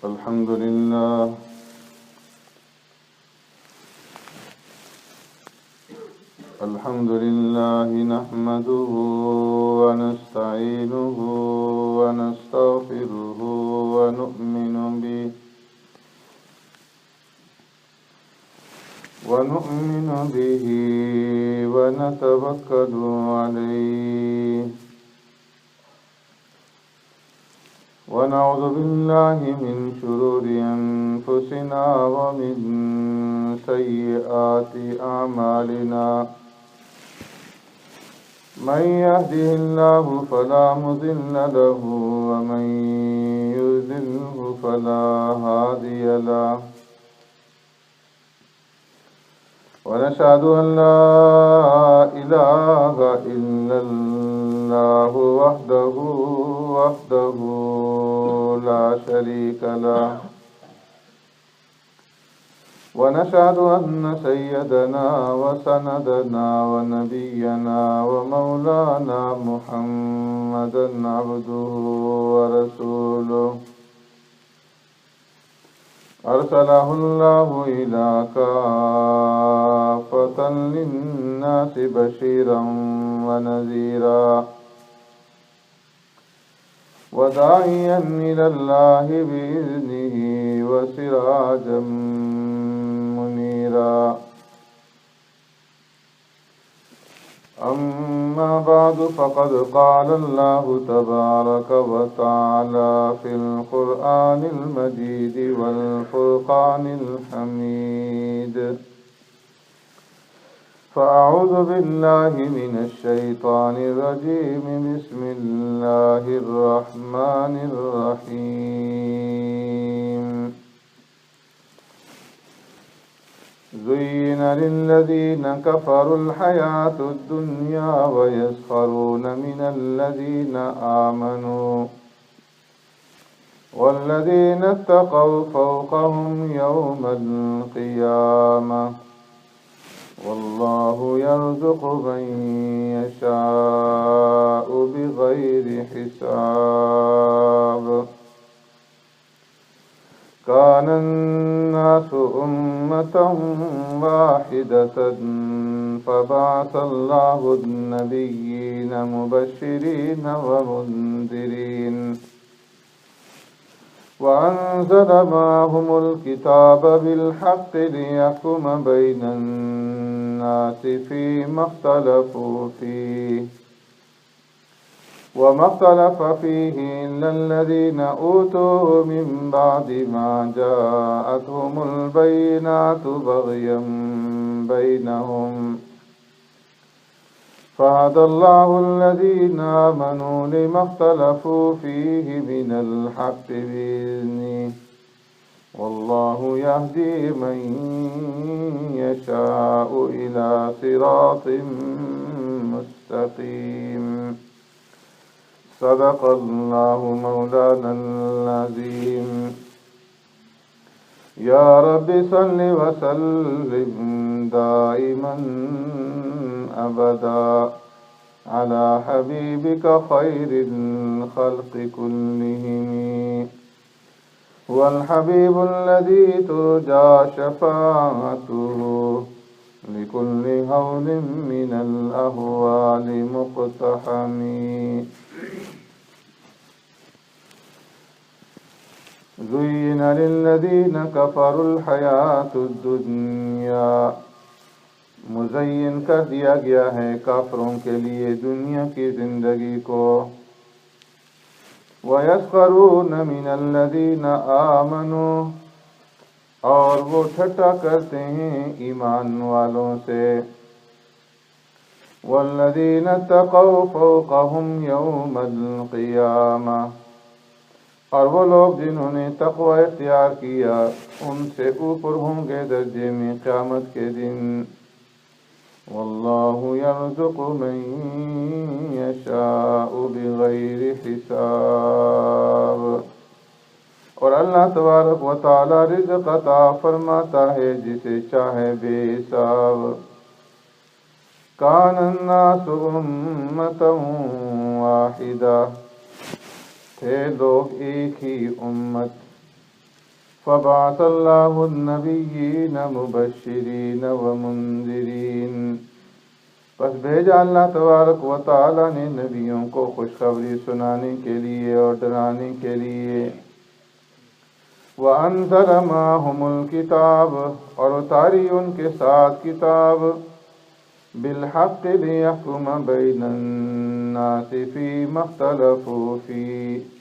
الحمد لله نحمده ونستعينه ونستغفره ونؤمن به ونتوكل عليه ونعوذ بالله من شرور أنفسنا ومن سيئات أعمالنا من يهده الله فلا مضل له ومن يضلله فلا هادي له ونشهد أن لا إله إلا الله وحده لا شريك له ونشهد أن سيدنا وسندنا ونبينا ومولانا محمدا عبده ورسوله أرسله الله إلى كافة للناس بشيرا ونذيرا وداعيا إلى الله بإذنه وسراجا منيرا أما بعد فقد قال الله تبارك وتعالى في القرآن المجيد والفرقان الحميد فأعوذ بالله من الشيطان الرجيم بسم الله الرحمن الرحيم زين للذين كفروا الحياة الدنيا ويسخرون من الذين آمنوا والذين اتقوا فوقهم يوم القيامة والله يرزق من يشاء بغير حساب كان الناس أمة واحدة فبعث الله النبيين مبشرين ومنذرين وأنزل معهم الكتاب بالحق ليحكم بين الناس فيما اختلفوا فيه وما اختلف فيه إلا الذين أوتوه من بعد ما جاءتهم البينات بغيا بينهم فهدى الله الذين آمنوا لما اختلفوا فيه من الحق بإذنه والله يهدي من يشاء إلى صراط مستقيم صدق الله مولانا العظيم يا رب صل وسلم دائما أبدا على حبيبك خير الخلق كلهم هو الحبيب الذي ترجى شفاعته لكل هول من الأهوال مقتحم زين للذين كفروا الحياة الدنيا مزین کر دیا گیا ہے کافروں کے لیے دنیا کی زندگی کو وَيَسْخَرُونَ مِنَ الَّذِينَ آمَنُوا اور وہ ٹھٹا کرتے ہیں ایمان والوں سے وَالَّذِينَ اتَّقَوْا فَوْقَهُمْ يَوْمَ الْقِيَامَةِ اور وہ لوگ جنہوں نے تقوی اختیار کیا ان سے اوپر ہوں گے درجے میں قیامت کے دن واللہ یرزق من یشاء بغیر حساب اور اللہ تبارک و تعالی رزق عطا فرماتا ہے جسے چاہے بے حساب کان الناس امۃ واحدہ تھے لوگ ایک ہی امت فبعث الله النبيين مبشرين ومنذرين، پس بھیجا اللہ تبارک و تعالی نے نبیوں کو خوشخبری سنانے کے لیے اور ڈرانے کے لیے۔ وَأَنزَلَ مَعَهُمُ الْكِتَابَ، اور اتاری ان کے ساتھ کتاب، بِالْحَقِّ لِيَحْكُمَ بَيْنَ النَّاسِ فِيمَا اخْتَلَفُوا فِيهِ،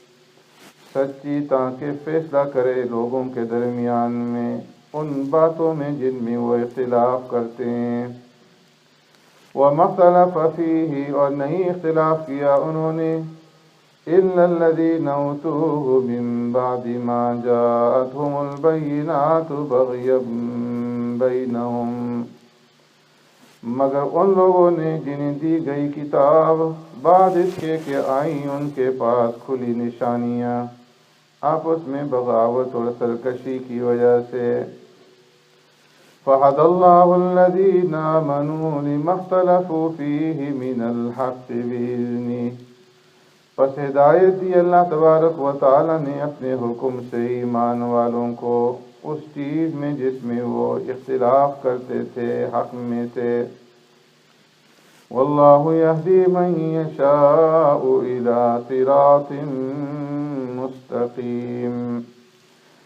سچی تاکہ فیصلہ کرے لوگوں کے درمیان میں ان باتوں میں جن میں وہ اختلاف کرتے ہیں۔ وَمَا اخْتَلَفَ فِيهِ، اور نہیں اختلاف کیا انہوں نے، إِلَّا الَّذِينَ أُوتُوهُ مِن بَعْدِ مَا جَاءَتْهُمُ الْبَيِّنَاتُ بَغْيًا بَيْنَهُمْ، مگر ان لوگوں نے جنہیں دی گئی کتاب بعد اس کے کہ آئیں ان کے پاس کھلی نشانیاں، آپس میں بغاوت اور سرکشی کی وجہ سے۔ فَهَدَى اللَّهُ الَّذِينَ آمَنُوا لِمَا اخْتَلَفُوا فِيهِ مِنَ الْحَقِّ بِإِذْنِهِ، پس ہدایت دی اللہ تبارک و تعالی نے اپنے حکم سے ایمان والوں کو اس چیز میں جس میں وہ اختلاف کرتے تھے حق میں سے۔ وَاللَّهُ يَهْدِي مَن يَشَاءُ إِلَى صِرَاطٍ مُسْتَقِيمٍ،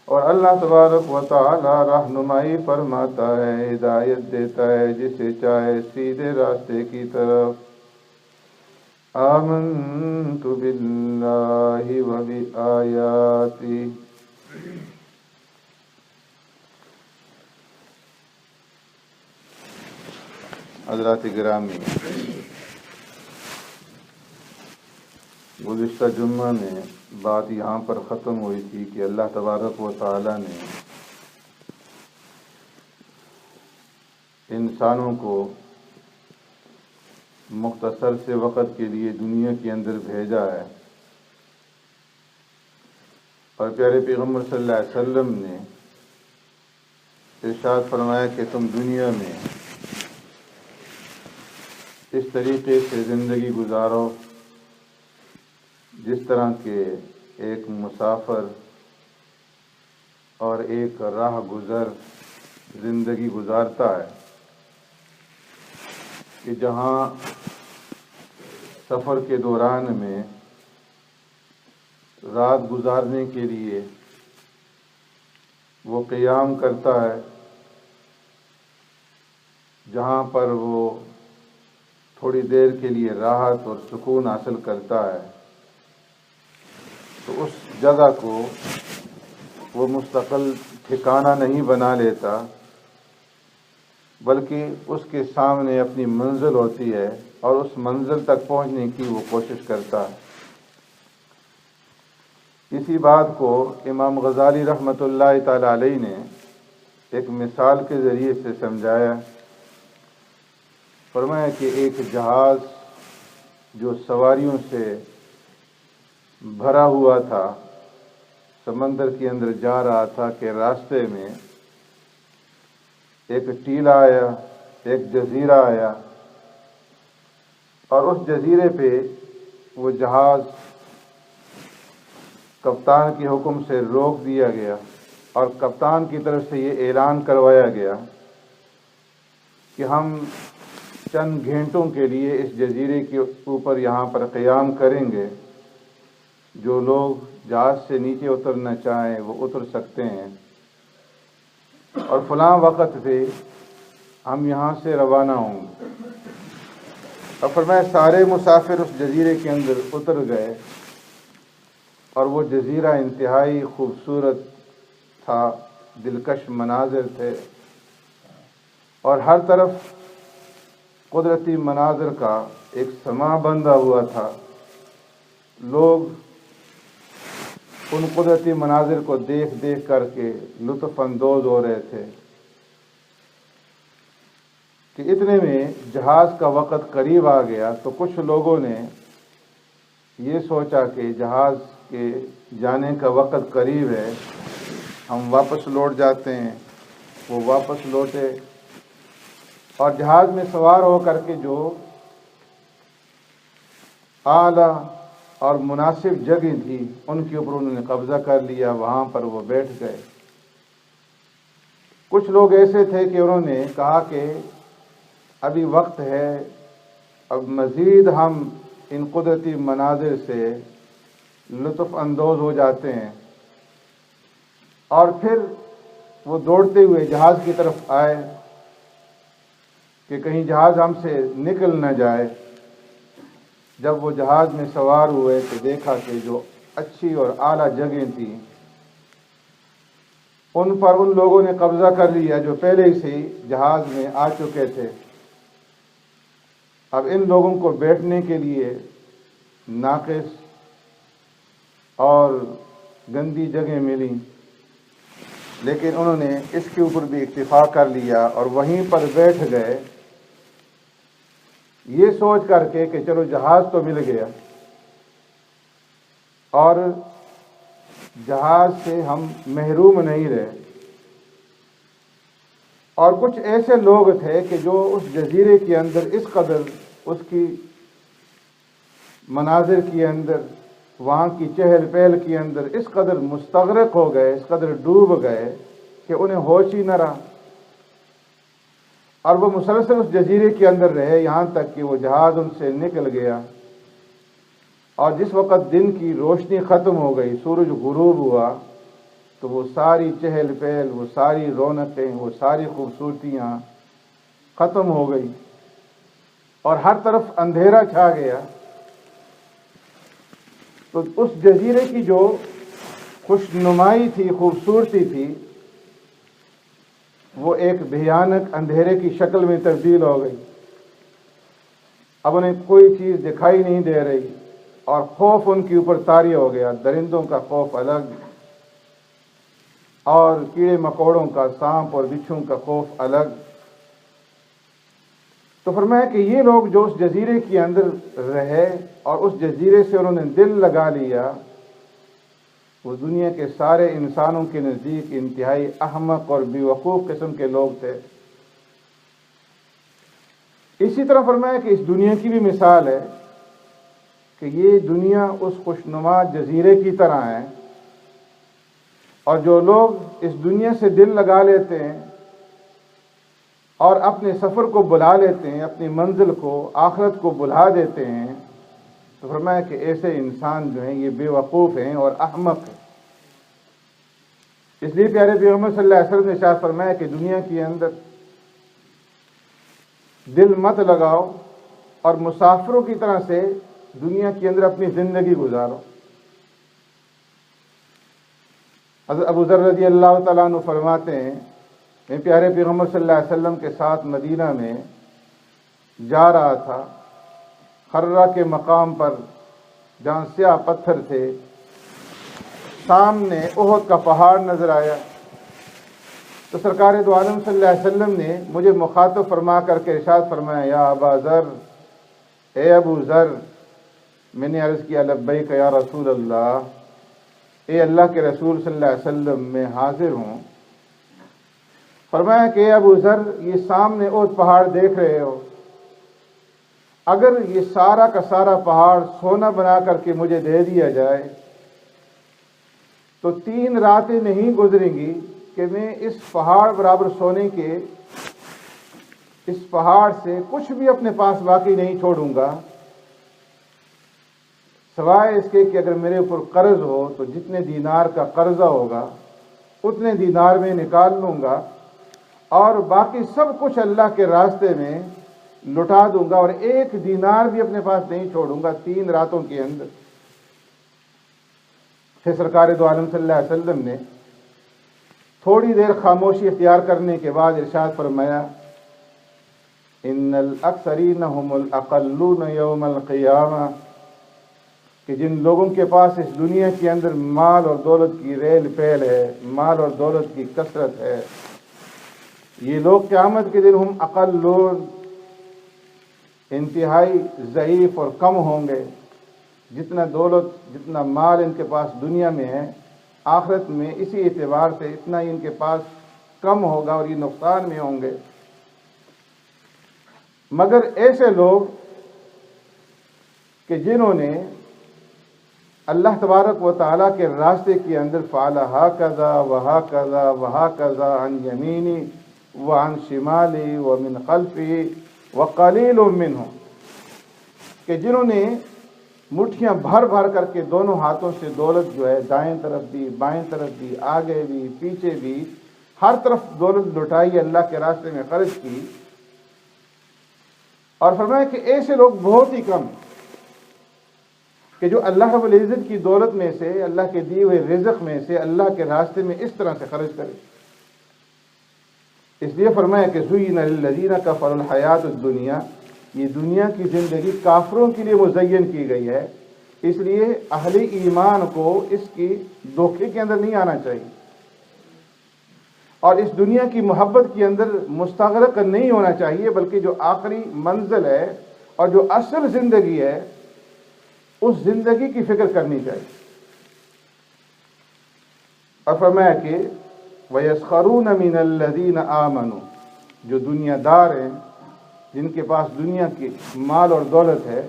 اور اللہ تبارک و تعالی رہنمائی فرماتا ہے، ہدایت دیتا ہے جسے چاہے سیدھے راستے کی طرف۔ آمنت باللہ و بآیاتہ، حضرات گرامی، گزشتہ جمعہ میں بات یہاں پر ختم ہوئی تھی کہ اللہ تبارک و تعالی نے انسانوں کو مختصر سے وقت کے لیے دنیا کے اندر بھیجا ہے، اور پیارے پیغمبر صلی اللہ علیہ وسلم نے ارشاد فرمایا کہ تم دنیا میں اس طریقے سے زندگی گزارو جس طرح کہ ایک مسافر اور ایک راہ گزر زندگی گزارتا ہے، کہ جہاں سفر کے دوران میں رات گزارنے کے لیے وہ قیام کرتا ہے، جہاں پر وہ تھوڑی دیر کے لیے راحت اور سکون حاصل کرتا ہے، تو اس جگہ کو وہ مستقل ٹھکانہ نہیں بنا لیتا، بلکہ اس کے سامنے اپنی منزل ہوتی ہے اور اس منزل تک پہنچنے کی وہ کوشش کرتا ہے۔ اسی بات کو امام غزالی رحمۃ اللہ تعالی علیہ نے ایک مثال کے ذریعے سے سمجھایا۔ فرمایا کہ ایک جہاز جو سواریوں سے بھرا ہوا تھا سمندر کے اندر جا رہا تھا کہ راستے میں ایک ٹیلا آیا، ایک جزیرہ آیا، اور اس جزیرے پہ وہ جہاز کپتان کے حکم سے روک دیا گیا، اور کپتان کی طرف سے یہ اعلان کروایا گیا کہ ہم چند گھنٹوں کے لیے اس جزیرے کے اوپر یہاں پر قیام کریں گے، جو لوگ جہاز سے نیچے اترنا چاہیں وہ اتر سکتے ہیں، اور فلاں وقت پہ ہم یہاں سے روانہ ہوں گے۔ اور فرمایا سارے مسافر اس جزیرے کے اندر اتر گئے، اور وہ جزیرہ انتہائی خوبصورت تھا، دلکش مناظر تھے، اور ہر طرف قدرتی مناظر کا ایک سما بندھا ہوا تھا۔ لوگ ان قدرتی مناظر کو دیکھ دیکھ کر کے لطف اندوز ہو رہے تھے، کہ اتنے میں جہاز کا وقت قریب آ گیا تو کچھ لوگوں نے یہ سوچا کہ جہاز کے جانے کا وقت قریب ہے، ہم واپس لوٹ جاتے ہیں۔ وہ واپس لوٹے، اور جہاز میں سوار ہو کر کے جو اعلیٰ اور مناسب جگہ تھی ان کے اوپر انہوں نے قبضہ کر لیا، وہاں پر وہ بیٹھ گئے، کچھ لوگ ایسے تھے کہ انہوں نے کہا کہ ابھی وقت ہے، اب مزید ہم ان قدرتی مناظر سے لطف اندوز ہو جاتے ہیں، اور پھر وہ دوڑتے ہوئے جہاز کی طرف آئے کہ کہیں جہاز ہم سے نکل نہ جائے۔ جب وہ جہاز میں سوار ہوئے تو دیکھا کہ جو اچھی اور اعلیٰ جگہیں تھیں ان پر ان لوگوں نے قبضہ کر لیا جو پہلے ہی سے جہاز میں آ چکے تھے۔ اب ان لوگوں کو بیٹھنے کے لیے ناقص اور گندی جگہیں ملی، لیکن انہوں نے اس کے اوپر بھی اکتفا کر لیا اور وہیں پر بیٹھ گئے، یہ سوچ کر کے کہ چلو جہاز تو مل گیا اور جہاز سے ہم محروم نہیں رہے۔ اور کچھ ایسے لوگ تھے کہ جو اس جزیرے کے اندر اس قدر اس کی مناظر کے اندر، وہاں کی چہل پہل کے اندر اس قدر مستغرق ہو گئے، اس قدر ڈوب گئے کہ انہیں ہوش ہی نہ رہا، اور وہ مسلسل اس جزیرے کے اندر رہے یہاں تک کہ وہ جہاز ان سے نکل گیا۔ اور جس وقت دن کی روشنی ختم ہو گئی، سورج غروب ہوا، تو وہ ساری چہل پہل، وہ ساری رونقیں، وہ ساری خوبصورتیاں ختم ہو گئی اور ہر طرف اندھیرا چھا گیا۔ تو اس جزیرے کی جو خوشنمائی تھی، خوبصورتی تھی، وہ ایک بھیانک اندھیرے کی شکل میں تبدیل ہو گئی۔ اب انہیں کوئی چیز دکھائی نہیں دے رہی اور خوف ان کے اوپر طاری ہو گیا، درندوں کا خوف الگ اور کیڑے مکوڑوں کا، سانپ اور بچھوؤں کا خوف الگ۔ تو فرمایا کہ یہ لوگ جو اس جزیرے کے اندر رہے اور اس جزیرے سے انہوں نے دل لگا لیا، وہ دنیا کے سارے انسانوں کے نزدیک انتہائی احمق اور بیوقوف قسم کے لوگ تھے۔ اسی طرح فرمایا کہ اس دنیا کی بھی مثال ہے کہ یہ دنیا اس خوشنما جزیرے کی طرح ہے، اور جو لوگ اس دنیا سے دل لگا لیتے ہیں اور اپنے سفر کو بلا لیتے ہیں، اپنی منزل کو، آخرت کو بلا دیتے ہیں، تو فرمایا کہ ایسے انسان جو ہیں یہ بے وقوف ہیں اور احمق ہیں۔ اس لیے پیارے پیغمبر صلی اللہ علیہ وسلم نے ارشاد فرمایا کہ دنیا کے اندر دل مت لگاؤ اور مسافروں کی طرح سے دنیا کے اندر اپنی زندگی گزارو۔ حضرت ابو ذر رضی اللہ تعالیٰ عنہ فرماتے ہیں، میں پیارے پیغمبر صلی اللہ علیہ وسلم کے ساتھ مدینہ میں جا رہا تھا، خرہ کے مقام پر جہاں سیاہ پتھر تھے، سامنے احد کا پہاڑ نظر آیا، تو سرکار دو عالم صلی اللہ علیہ وسلم نے مجھے مخاطب فرما کر کے ارشاد فرمایا، یا ابا ذر، اے ابو ذر۔ میں نے عرض کیا، لبیک یا رسول اللہ، اے اللہ کے رسول صلی اللہ علیہ وسلم، میں حاضر ہوں۔ فرمایا کہ اے ابو ذر، یہ سامنے احد پہاڑ دیکھ رہے ہو، اگر یہ سارا کا سارا پہاڑ سونا بنا کر کے مجھے دے دیا جائے تو 3 راتیں نہیں گزریں گی کہ میں اس پہاڑ برابر سونے کے اس پہاڑ سے کچھ بھی اپنے پاس باقی نہیں چھوڑوں گا، سوائے اس کے کہ اگر میرے اوپر قرض ہو تو جتنے دینار کا قرضہ ہوگا اتنے دینار میں نکال لوں گا، اور باقی سب کچھ اللہ کے راستے میں لٹا دوں گا، اور 1 دینار بھی اپنے پاس نہیں چھوڑوں گا 3 راتوں کے اندر۔ پھر سرکار دو عالم صلی اللہ علیہ وسلم نے تھوڑی دیر خاموشی اختیار کرنے کے بعد ارشاد فرمایا، ان الاکثرین هم الاقلون یوم القیامہ، کہ جن لوگوں کے پاس اس دنیا کے اندر مال اور دولت کی ریل پیل ہے، مال اور دولت کی کثرت ہے، یہ لوگ قیامت کے دن ہم اقلون، انتہائی ضعیف اور کم ہوں گے۔ جتنا دولت، جتنا مال ان کے پاس دنیا میں ہے، آخرت میں اسی اعتبار سے اتنا ہی ان کے پاس کم ہوگا اور یہ نقصان میں ہوں گے۔ مگر ایسے لوگ کہ جنہوں نے اللہ تبارک و تعالیٰ کے راستے کے اندر فعل ہاکذا وہاکذا وہاکذا عن یمینی وعن شمالی ومن خلفی وقلیل منہم، کہ جنہوں نے مٹھیاں بھر بھر کر کے دونوں ہاتھوں سے دولت جو ہے دائیں طرف دی، بائیں طرف دی، آگے بھی پیچھے بھی، ہر طرف دولت لٹائی، اللہ کے راستے میں خرچ کی، اور فرمایا کہ ایسے لوگ بہت ہی کم کہ جو اللہ رب العزت کی دولت میں سے، اللہ کے دیے ہوئے رزق میں سے اللہ کے راستے میں اس طرح سے خرچ کرے۔ اس لیے فرمایا کہ زُیِّنَ لِلَّذِینَ کَفَرُوا الْحَیَاةُ الدُّنْیَا، یہ دنیا کی زندگی کافروں کے لیے مزین کی گئی ہے، اس لیے اہل ایمان کو اس کی دھوکے کے اندر نہیں آنا چاہیے، اور اس دنیا کی محبت کے اندر مستغرق نہیں ہونا چاہیے، بلکہ جو آخری منزل ہے اور جو اصل زندگی ہے اس زندگی کی فکر کرنی چاہیے۔ اور فرمایا کہ وَيَسْخَرُونَ مِنَ الَّذِينَ آمَنُوا، جو دنیا دار ہیں، جن کے پاس دنیا کی مال اور دولت ہے،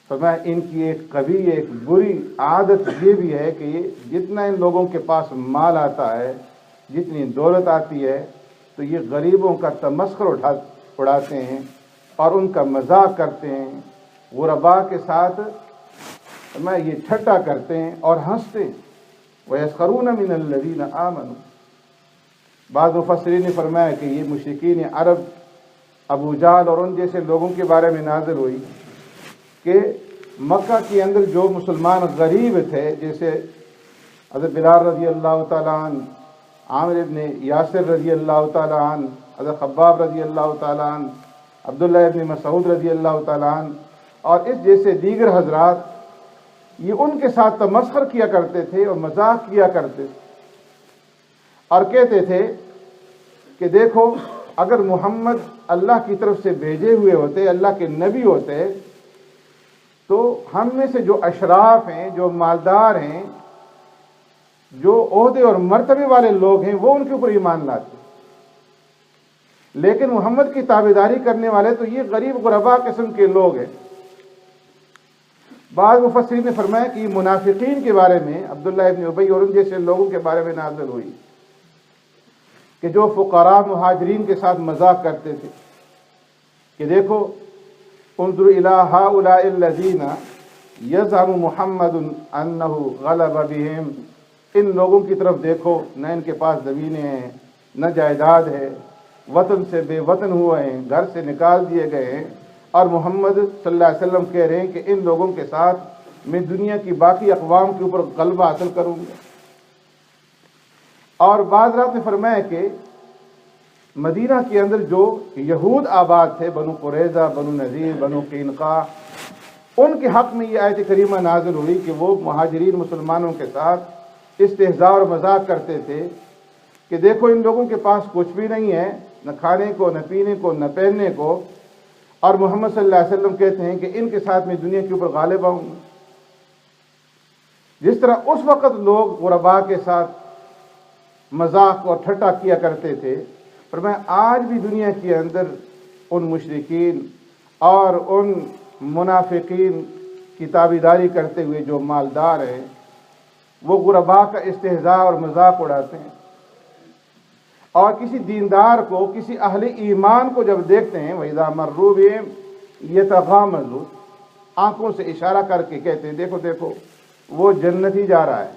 فرمایا ان کی ایک قبیح، ایک بری عادت یہ بھی ہے کہ جتنا ان لوگوں کے پاس مال آتا ہے، جتنی دولت آتی ہے، تو یہ غریبوں کا تمسخر اڑاتے ہیں اور ان کا مذاق کرتے ہیں، غرباء کے ساتھ فرمایا یہ ٹھٹا کرتے ہیں اور ہنستے ہیں۔ وَيَسْخَرُونَ مِنَ الَّذِينَ آمَنُوا، بعض مفسرین نے فرمایا کہ یہ مشرکین عرب، ابو جہل اور ان جیسے لوگوں کے بارے میں نازل ہوئی کہ مکہ کے اندر جو مسلمان غریب تھے، جیسے حضرت بلال رضی اللہ تعالیٰ عنہ، عامر ابن یاسر رضی اللہ تعالیٰ عنہ، حضرت خباب رضی اللہ تعالیٰ عنہ، عبداللہ ابن مسعود رضی اللہ تعالیٰ عنہ، اور اس جیسے دیگر حضرات، یہ ان کے ساتھ تمسخر کیا کرتے تھے اور مذاق کیا کرتے تھے، اور کہتے تھے کہ دیکھو اگر محمد اللہ کی طرف سے بھیجے ہوئے ہوتے، اللہ کے نبی ہوتے، تو ہم میں سے جو اشراف ہیں، جو مالدار ہیں، جو عہدے اور مرتبے والے لوگ ہیں، وہ ان کے اوپر ایمان لاتے، لیکن محمد کی تابعداری کرنے والے تو یہ غریب غرباء قسم کے لوگ ہیں۔ بعض مفسرین نے فرمایا کہ یہ منافقین کے بارے میں، عبداللہ ابن ابی اور ان جیسے لوگوں کے بارے میں نازل ہوئی کہ جو فقراء مہاجرین کے ساتھ مذاق کرتے تھے کہ دیکھو انظر الی ہؤلاء الذین یزعم محمد انہ غلب بہم، ان لوگوں کی طرف دیکھو، نہ ان کے پاس زمینیں ہیں، نہ جائیداد ہے، وطن سے بے وطن ہوئے ہیں، گھر سے نکال دیے گئے ہیں، اور محمد صلی اللہ علیہ وسلم کہہ رہے ہیں کہ ان لوگوں کے ساتھ میں دنیا کی باقی اقوام کے اوپر غلبہ حاصل کروں گا۔ اور بعض رات نے فرمایا کہ مدینہ کے اندر جو یہود آباد تھے، بنو قریظہ، بنو نذیر، بنو قینقاع، ان کے حق میں یہ آیت کریمہ نازل ہوئی کہ وہ مہاجرین مسلمانوں کے ساتھ استہزاء اور مذاق کرتے تھے کہ دیکھو ان لوگوں کے پاس کچھ بھی نہیں ہے، نہ کھانے کو، نہ پینے کو، نہ پہننے کو، اور محمد صلی اللہ علیہ وسلم کہتے ہیں کہ ان کے ساتھ میں دنیا کے اوپر غالب آؤں گا۔ جس طرح اس وقت لوگ غرباء کے ساتھ مذاق اور ٹھٹا کیا کرتے تھے، فرمایا آج بھی دنیا کے اندر ان مشرکین اور ان منافقین کی تابعداری کرتے ہوئے جو مالدار ہیں، وہ غرباء کا استہزاء اور مذاق اڑاتے ہیں، اور کسی دیندار کو، کسی اہل ایمان کو جب دیکھتے ہیں وَإِذَا مَرُّوا بِهِمْ يَتَغَامَزُونَ، آنکھوں سے اشارہ کر کے کہتے ہیں دیکھو دیکھو وہ جنتی جا رہا ہے۔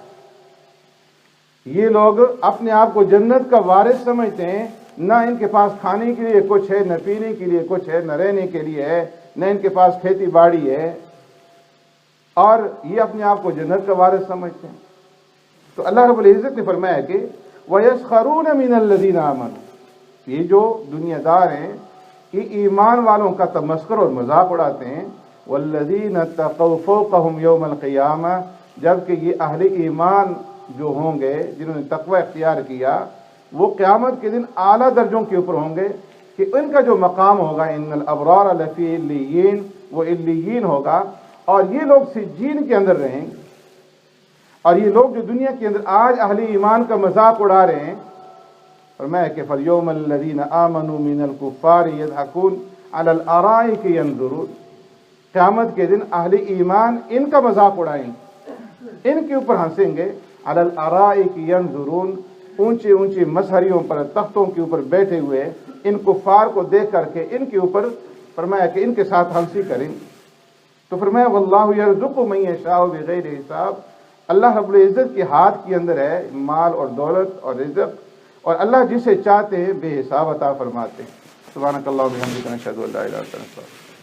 یہ لوگ اپنے آپ کو جنت کا وارث سمجھتے ہیں، نہ ان کے پاس کھانے کے لیے کچھ ہے، نہ پینے کے لیے کچھ ہے، نہ رہنے کے لیے ہے، نہ ان کے پاس کھیتی باڑی ہے، اور یہ اپنے آپ کو جنت کا وارث سمجھتے ہیں۔ تو اللہ رب العزت نے فرمایا کہ وَيَسْخَرُونَ مِنَ الَّذِينَ آمَنُوا، یہ جو دنیا دار ہیں یہ ایمان والوں کا تمسخر اور مذاق اڑاتے ہیں، وَالَّذِينَ اتَّقَوْا فَوْقَهُمْ يَوْمَ الْقِيَامَةِ، جبکہ یہ اہل ایمان جو ہوں گے، جنہوں نے تقوی اختیار کیا، وہ قیامت کے دن اعلیٰ درجوں کے اوپر ہوں گے، کہ ان کا جو مقام ہوگا ان الابرار لفی علیین، وہ علیین ہوگا، اور یہ لوگ سجین کے اندر رہیں گے۔ اور یہ لوگ جو دنیا کے اندر آج اہل ایمان کا مذاق اڑا رہے ہیں، فرمایا کہ فَالْيَوْمَ الَّذِينَ آمَنُوا مِنَ الْكُفَّارِ يَضْحَكُونَ عَلَى الْأَرَائِكِ يَنظُرُونَ، قیامت کے دن اہل ایمان ان کا مذاق اڑائیں گے، ان کے اوپر ہنسیں گے، علی الارائک ینظرون، اونچی اونچی مسہریوں پر، تختوں کے اوپر بیٹھے ہوئے ان کفار کو دیکھ کر کے ان کے اوپر فرمایا کہ ان کے ساتھ ہنسی کریں۔ تو فرمایا واللہ یرزق من یشاء بغیر حساب، اللہ رب العزت کے ہاتھ کے اندر ہے مال اور دولت اور رزق، اور اللہ جسے چاہتے ہیں بے حساب عطا فرماتے ہیں۔ سبحانک اللہم و بحمدک، نشہد ان لا الہ الا انت، نستغفرک۔